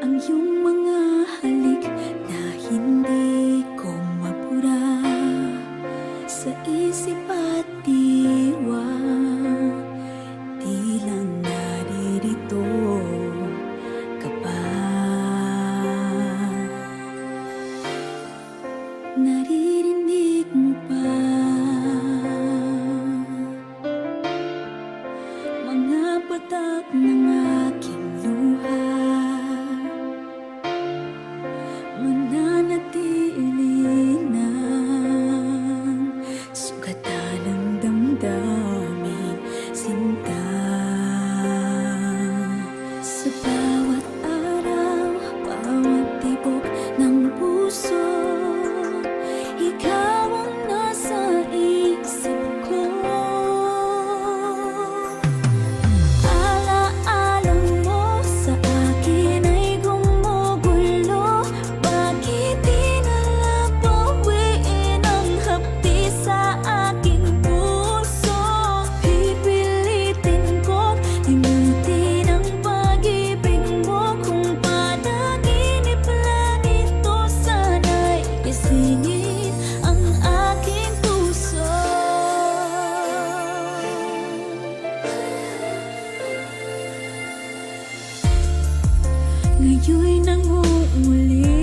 ang iyong mga halik na hindi ko mapura sa isip at diwa. Di lang naririto ka pa. Naririnig mo pa mga patak ng aking luha, mananatili ng sugatan ng damdamin, sinta. Sa bawat araw, bawat tibok ng puso, ikaw ang nasa isip ko. Alaala mo sa akin ay gumugulo. Bakit di nalang bawiin ang hapdi sa aking puso? Pipilitin ko't limutin ang pag-ibig mo. Kung panaginip lang ito, sana'y isingin ang aking puso. Ngayon'y nangunguli